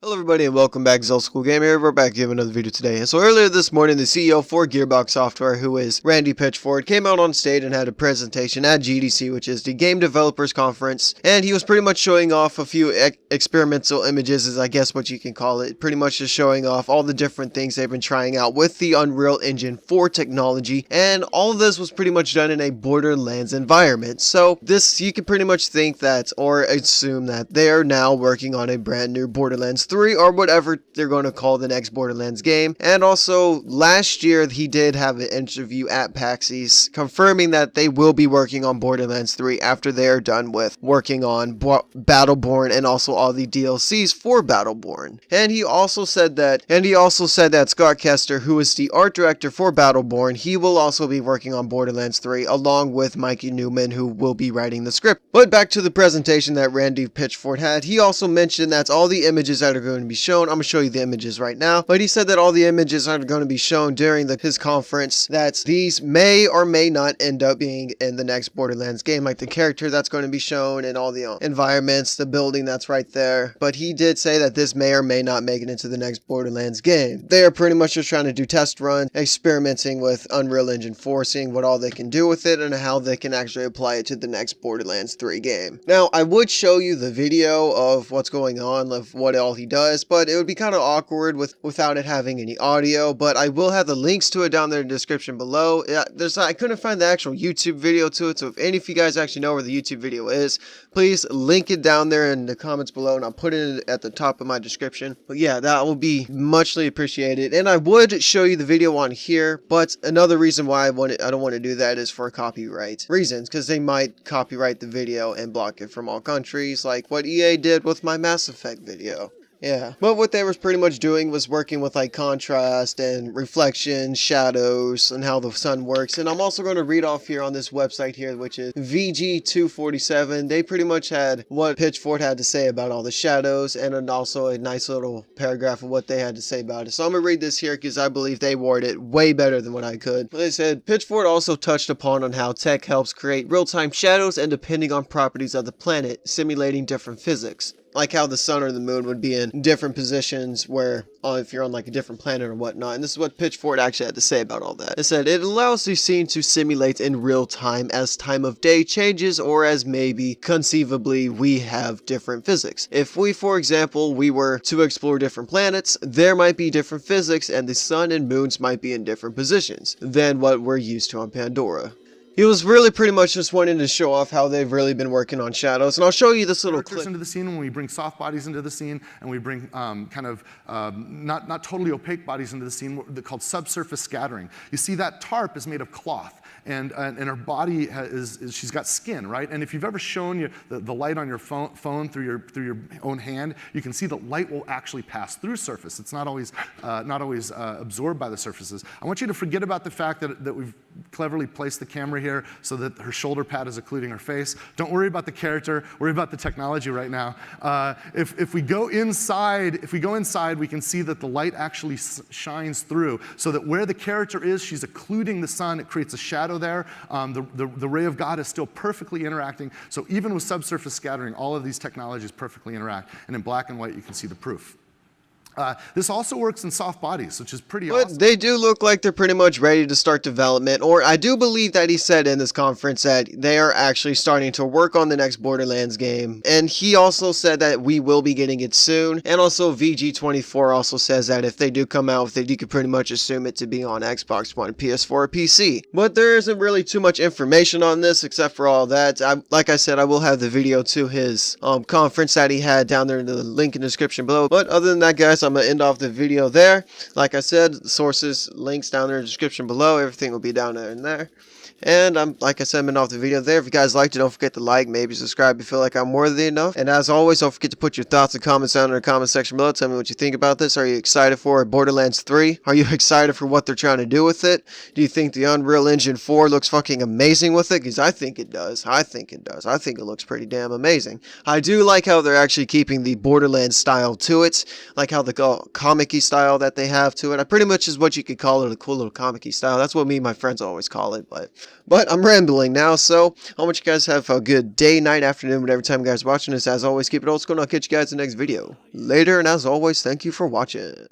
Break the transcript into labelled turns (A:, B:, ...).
A: Hello everybody and welcome back to Old School Gamer here. We're back giving another video today. And so earlier this morning, the CEO for Gearbox Software, who is Randy Pitchford, came out on stage and had a presentation at GDC, which is the Game Developers Conference. And he was pretty much showing off a few experimental images, is I guess what you can call it. Pretty much just showing off all the different things they've been trying out with the Unreal Engine 4 technology. And all of this was pretty much done in a Borderlands environment. So this, you can pretty much think that, or assume that, they are now working on a brand new Borderlands 3 or whatever they're going to call the next Borderlands game. And also last year he did have an interview at PAX East confirming that they will be working on Borderlands 3 after they are done with working on Battleborn and also all the DLCs for Battleborn. And he also said that Scott Kester, who is the art director for Battleborn, he will also be working on Borderlands 3 along with Mikey Newman, who will be writing the script. But back to the presentation that Randy Pitchford had, he also mentioned that all the images that are going to be shown, I'm going to show you the images right now, but he said that all the images are going to be shown during his conference, that these may or may not end up being in the next Borderlands game, like the character that's going to be shown and all the environments, the building that's right there. But he did say that this may or may not make it into the next Borderlands game. They are pretty much just trying to do test runs, experimenting with Unreal Engine 4, seeing what all they can do with it and how they can actually apply it to the next Borderlands 3 game. Now, I would show you the video of what's going on, of what all he does, but it would be kind of awkward without it having any audio. But I will have the links to it down there in the description below. I couldn't find the actual YouTube video to it, so if any of you guys actually know where the YouTube video is, please link it down there in the comments below, and I'll put it at the top of my description. But yeah, that will be muchly appreciated. And I would show you the video on here, but another reason why I don't want to do that is for copyright reasons, because they might copyright the video and block it from all countries, like what EA did with my Mass Effect video. Yeah, but what they were pretty much doing was working with like contrast and reflection, shadows, and how the sun works. And I'm also going to read off here on this website here, which is VG247. They pretty much had what Pitchford had to say about all the shadows, and then also a nice little paragraph of what they had to say about it. So I'm going to read this here because I believe they worded it way better than what I could. They said, Pitchford also touched upon how tech helps create real-time shadows and depending on properties of the planet, simulating different physics. Like how the sun or the moon would be in different positions where, if you're on like a different planet or whatnot. And this is what Pitchford actually had to say about all that. It said, it allows the scene to simulate in real time as time of day changes, or as maybe conceivably we have different physics. If we, for example, we were to explore different planets, there might be different physics and the sun and moons might be in different positions than what we're used to on Pandora. He was really pretty much just wanting to show off how they've really been working on shadows. And I'll show you this little clip.
B: Into the scene, when we bring soft bodies into the scene, and we bring not totally opaque bodies into the scene, called subsurface scattering. You see that tarp is made of cloth. And her body she's got skin, right? And if you've ever shown the light on your phone through your own hand, you can see that light will actually pass through surface. It's not always absorbed by the surfaces. I want you to forget about the fact that we've cleverly placed the camera here so that her shoulder pad is occluding her face. Don't worry about the character. Worry about the technology right now. If we go inside, we can see that the light actually shines through, so that where the character is, she's occluding the sun. It creates a shadow there. The ray of God is still perfectly interacting. So even with subsurface scattering, all of these technologies perfectly interact. And in black and white, you can see the proof. This also works in soft bodies, which is pretty awesome.
A: But they do look like they're pretty much ready to start development, or I do believe that he said in this conference that they are actually starting to work on the next Borderlands game. And he also said that we will be getting it soon. And also VG24 also says that if they do come out with it, you could pretty much assume it to be on Xbox One, PS4, or PC. But there isn't really too much information on this except for all that. Like I said, I will have the video to his conference that he had down there in the link in the description below. But other than that, guys, I'm going to end off the video there. Like I said, sources, links down there in the description below. Everything will be down there and there. And like I said, I'm ending off the video there. If you guys liked it, don't forget to like, maybe subscribe if you feel like I'm worthy enough. And as always, don't forget to put your thoughts and comments down in the comment section below. Tell me what you think about this. Are you excited for Borderlands 3? Are you excited for what they're trying to do with it? Do you think the Unreal Engine 4 looks fucking amazing with it? Because I think it does. I think it does. I think it looks pretty damn amazing. I do like how they're actually keeping the Borderlands style to it. Like how the comic-y style that they have to it. I pretty much is what you could call it, a cool little comic-y style. That's what me and my friends always call it. But But I'm rambling now, so I want you guys to have a good day, night, afternoon, whatever time you guys are watching this. As always, keep it old school, and I'll catch you guys in the next video. Later, and as always, thank you for watching.